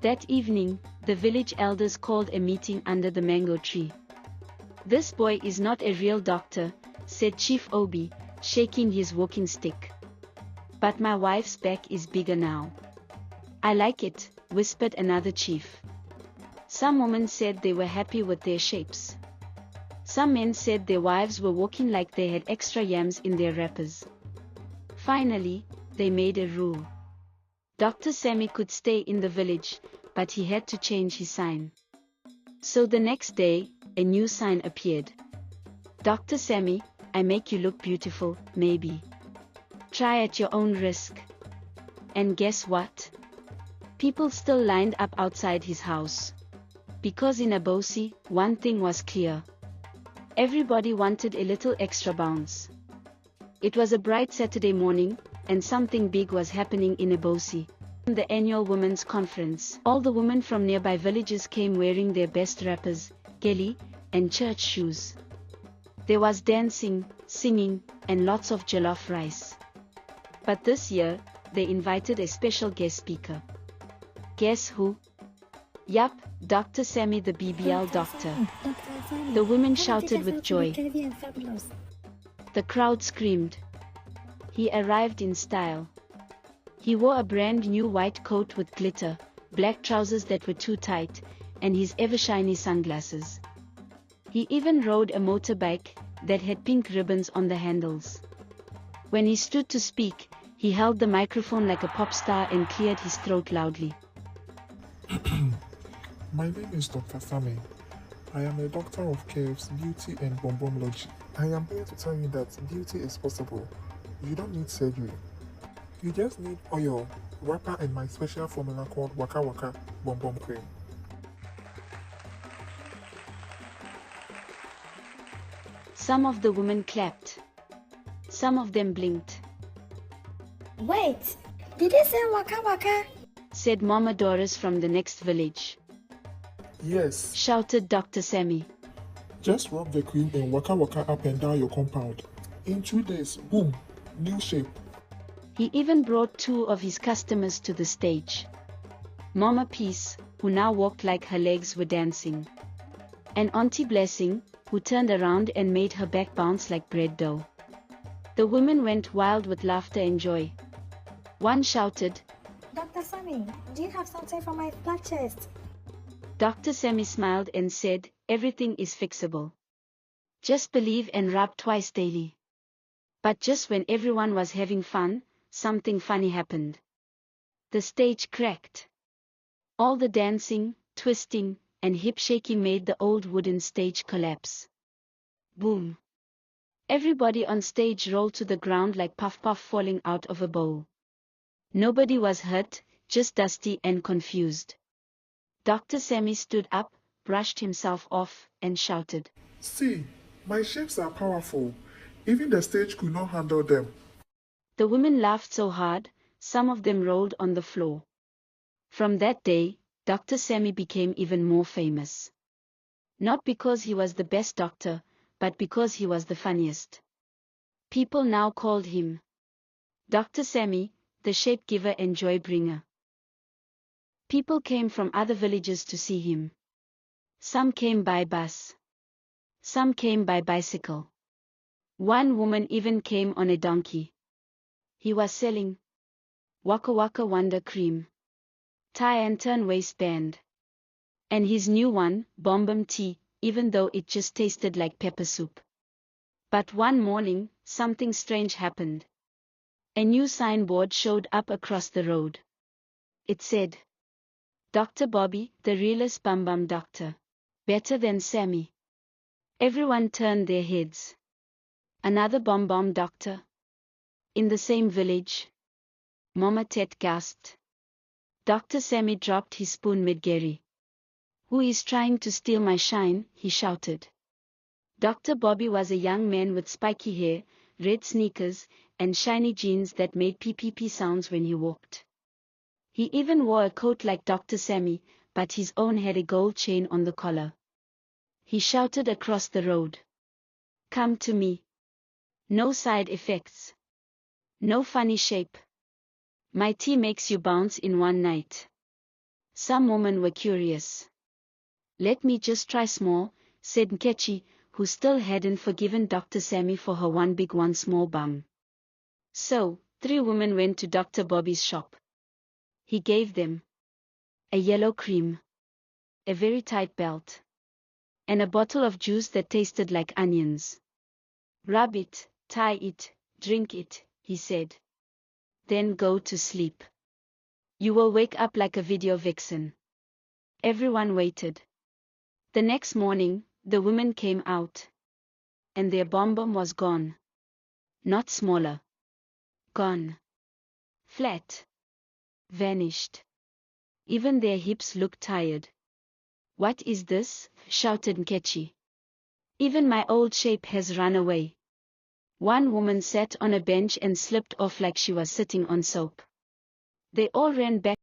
That evening, the village elders called a meeting under the mango tree. "This boy is not a real doctor," said Chief Obi, shaking his walking stick. "But my wife's back is bigger now." "I like it," whispered another chief. Some women said they were happy with their shapes. Some men said their wives were walking like they had extra yams in their wrappers. Finally, they made a rule. Dr. Sammy could stay in the village, but he had to change his sign. So the next day, a new sign appeared. "Dr. Sammy, I make you look beautiful, maybe. Try at your own risk." And guess what? People still lined up outside his house. Because in Abosi, one thing was clear. Everybody wanted a little extra bounce. It was a bright Saturday morning, and something big was happening in Abosi. The annual women's conference. All the women from nearby villages came wearing their best wrappers, geli, and church shoes. There was dancing, singing, and lots of jollof rice. But this year, they invited a special guest speaker. Guess who? Yup, Dr. Sammy, the BBL doctor. The women shouted with joy. The crowd screamed. He arrived in style. He wore a brand new white coat with glitter, black trousers that were too tight, and his ever-shiny sunglasses. He even rode a motorbike that had pink ribbons on the handles. When he stood to speak, he held the microphone like a pop star and cleared his throat loudly. My name is Dr. Sammy. I am a doctor of curves, beauty, and bombomology. I am here to tell you that beauty is possible. You don't need surgery. You just need oil, wrapper, and my special formula called Waka Waka Bom Bom Cream. Some of the women clapped. Some of them blinked. "Wait, did he say Waka Waka?" said Mama Doris from the next village. Yes, Shouted Dr. Sammy. just rub the cream and Waka Waka up and down your compound. In 2 days, boom, new shape. He even brought 2 of his customers to the stage. Mama Peace, who now walked like her legs were dancing. And Auntie Blessing, who turned around and made her back bounce like bread dough. The women went wild with laughter and joy. One shouted, "Dr. Sammy, do you have something for my flat chest?" Dr. Sammy smiled and said, "Everything is fixable. Just believe and rub twice daily." But just when everyone was having fun, something funny happened. The stage cracked. All the dancing, twisting, and hip-shaking made the old wooden stage collapse. Boom! Everybody on stage rolled to the ground like puff-puff falling out of a bowl. Nobody was hurt, just dusty and confused. Dr. Sammy stood up, brushed himself off, and shouted, See, my shapes are powerful. Even the stage could not handle them. The women laughed so hard, some of them rolled on the floor. From that day, Dr. Sammy became even more famous. Not because he was the best doctor, but because he was the funniest. People now called him Dr. Sammy, the shape giver and joy bringer. People came from other villages to see him. Some came by bus. Some came by bicycle. One woman even came on a donkey. He was selling Waka Waka Wonder Cream, tie and turn waistband, and his new one, Bom Bom Tea, even though it just tasted like pepper soup. But one morning, something strange happened. A new signboard showed up across the road. It said, "Dr. Bobby, the realest Bum Bum doctor. Better than Sammy." Everyone turned their heads. Another Bom Bom doctor? In the same village? Mama Tet gasped. Dr. Sammy dropped his spoon mid-Gary. "Who is trying to steal my shine?" he shouted. Dr. Bobby was a young man with spiky hair, red sneakers, and shiny jeans that made PPP sounds when he walked. He even wore a coat like Dr. Sammy, but his own had a gold chain on the collar. He shouted across the road, "Come to me. No side effects. No funny shape. My tea makes you bounce in one night." Some women were curious. Let me just try small, said Nkechi, who still hadn't forgiven Dr. Sammy for her one big one small bum. So, 3 women went to Dr. Bobby's shop. He gave them a yellow cream, a very tight belt, and a bottle of juice that tasted like onions. Rub it, tie it, drink it, he said. Then go to sleep. You will wake up like a video vixen. Everyone waited. The next morning, the women came out. And their bum was gone. Not smaller. Gone. Flat. Vanished. Even their hips looked tired. What is this? Shouted Nkechi. Even my old shape has run away. One woman sat on a bench and slipped off like she was sitting on soap. They all ran back